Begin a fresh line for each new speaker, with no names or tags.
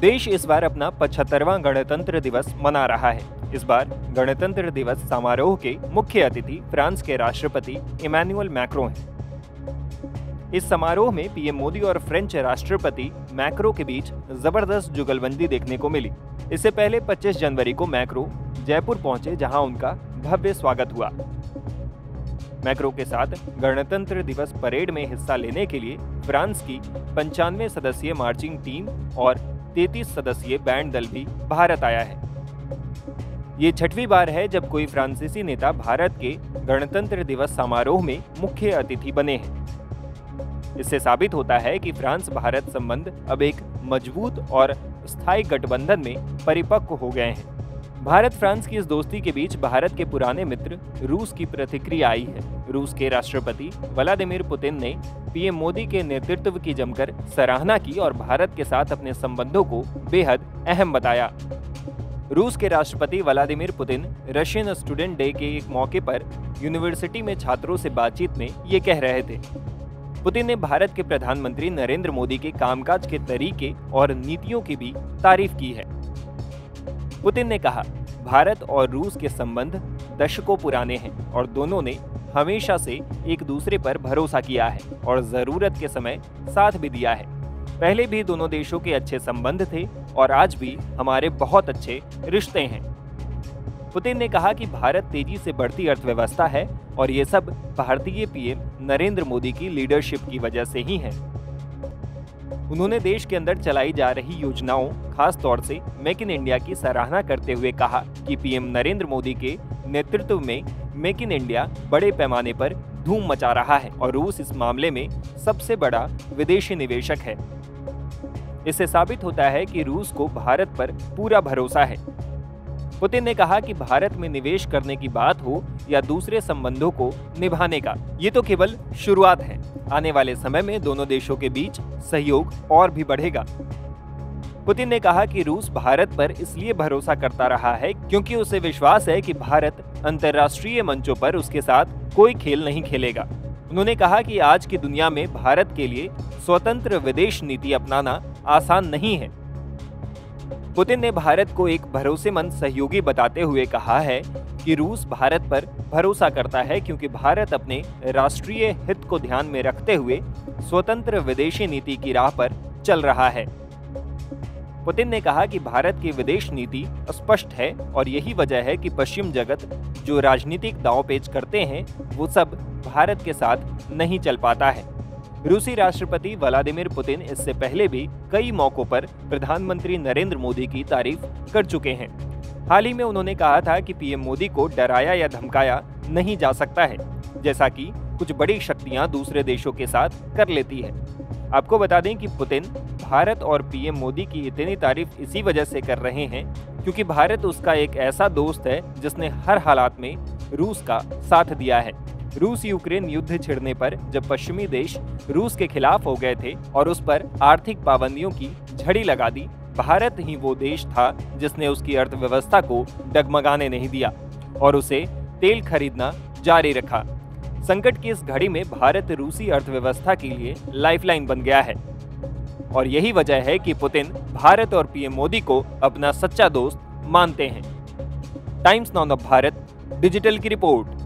देश इस बार अपना 75वां गणतंत्र दिवस मना रहा है। इस बार गणतंत्र दिवस समारोह के मुख्य अतिथि फ्रांस के राष्ट्रपति इमैनुअल मैक्रों हैं। इस समारोह में पीएम मोदी और फ्रेंच राष्ट्रपति मैक्रों के बीच जबरदस्त जुगलबंदी देखने को मिली। इससे पहले 25 जनवरी को मैक्रों जयपुर पहुंचे, जहां उनका भव्य स्वागत हुआ। मैक्रों के साथ गणतंत्र दिवस परेड में हिस्सा लेने के लिए फ्रांस की 95 सदस्यीय मार्चिंग टीम और 33 सदस्यीय बैंड दल भी भारत आया है। ये छठवीं बार है जब कोई फ्रांसीसी नेता भारत के गणतंत्र दिवस समारोह में मुख्य अतिथि बने हैं। इससे साबित होता है कि फ्रांस भारत संबंध अब एक मजबूत और स्थायी गठबंधन में परिपक्व हो गए हैं। भारत फ्रांस की इस दोस्ती के बीच भारत के पुराने मित्र रूस की प्रतिक्रिया आई है। रूस के राष्ट्रपति व्लादिमीर पुतिन ने पीएम मोदी के नेतृत्व की जमकर सराहना की और भारत के साथ अपने संबंधों को बेहद अहम बताया। रूस के राष्ट्रपति Vladimir Putin Russian student day के एक मौके पर यूनिवर्सिटी में छात्रों से बातचीत में ये कह रहे थे। पुतिन ने भारत के प्रधानमंत्री नरेंद्र मोदी के कामकाज के तरीके और नीतियों की भी तारीफ की है। पुतिन ने कहा, भारत और रूस के संबंध दशकों पुराने हैं और दोनों ने हमेशा से एक दूसरे पर भरोसा किया है और जरूरत के समय साथ भी दिया है। पहले भी दोनों देशों के अच्छे संबंध थे और आज भी हमारे बहुत अच्छे रिश्ते हैं। पुतिन ने कहा कि भारत तेजी से बढ़ती अर्थव्यवस्था है और ये सब भारतीय पीएम नरेंद्र मोदी की लीडरशिप की वजह से ही है। उन्होंने देश के अंदर चलाई जा रही योजनाओं, खास तौर से मेक इन इंडिया की सराहना करते हुए कहा कि पीएम नरेंद्र मोदी के नेतृत्व में मेक इन इंडिया बड़े पैमाने पर धूम मचा रहा है और रूस इस मामले में सबसे बड़ा विदेशी निवेशक है। इससे साबित होता है कि रूस को भारत पर पूरा भरोसा है। पुतिन ने कहा कि भारत में निवेश करने की बात हो या दूसरे संबंधों को निभाने का, ये तो केवल शुरुआत है। आने वाले समय में दोनों देशों के बीच सहयोग और भी बढ़ेगा। पुतिन ने कहा कि रूस भारत पर इसलिए भरोसा करता रहा है क्योंकि उसे विश्वास है कि भारत अंतर्राष्ट्रीय मंचों पर उसके साथ कोई खेल नहीं खेलेगा। उन्होंने कहा कि आज की दुनिया में भारत के लिए स्वतंत्र विदेश नीति अपनाना आसान नहीं है। पुतिन ने भारत को एक भरोसेमंद सहयोगी बताते हुए कहा है कि रूस भारत पर भरोसा करता है क्योंकि भारत अपने राष्ट्रीय हित को ध्यान में रखते हुए स्वतंत्र विदेशी नीति की राह पर चल रहा है। पुतिन ने कहा कि भारत की विदेश नीति स्पष्ट है और यही वजह है कि पश्चिम जगत जो राजनीतिक दांवपेच करते हैं वो सब भारत के साथ नहीं चल पाता है। रूसी राष्ट्रपति व्लादिमीर पुतिन इससे पहले भी कई मौकों पर प्रधानमंत्री नरेंद्र मोदी की तारीफ कर चुके हैं। हाल ही में उन्होंने कहा था कि पीएम मोदी को डराया या धमकाया नहीं जा सकता है, जैसा कि कुछ बड़ी शक्तियां दूसरे देशों के साथ कर लेती है। आपको बता दें कि पुतिन भारत और पीएम मोदी की इतनी तारीफ इसी वजह से कर रहे हैं क्योंकि भारत उसका एक ऐसा दोस्त है जिसने हर हालात में रूस का साथ दिया है। रूस यूक्रेन युद्ध छिड़ने पर जब पश्चिमी देश रूस के खिलाफ हो गए थे और उस पर आर्थिक पाबंदियों की झड़ी लगा दी, भारत ही वो देश था जिसने उसकी अर्थव्यवस्था को डगमगाने नहीं दिया और उसे तेल खरीदना जारी रखा। संकट की इस घड़ी में भारत रूसी अर्थव्यवस्था के लिए लाइफलाइन बन गया है और यही वजह है कि पुतिन भारत और पीएम मोदी को अपना सच्चा दोस्त मानते हैं। Times now of Bharat digital की रिपोर्ट।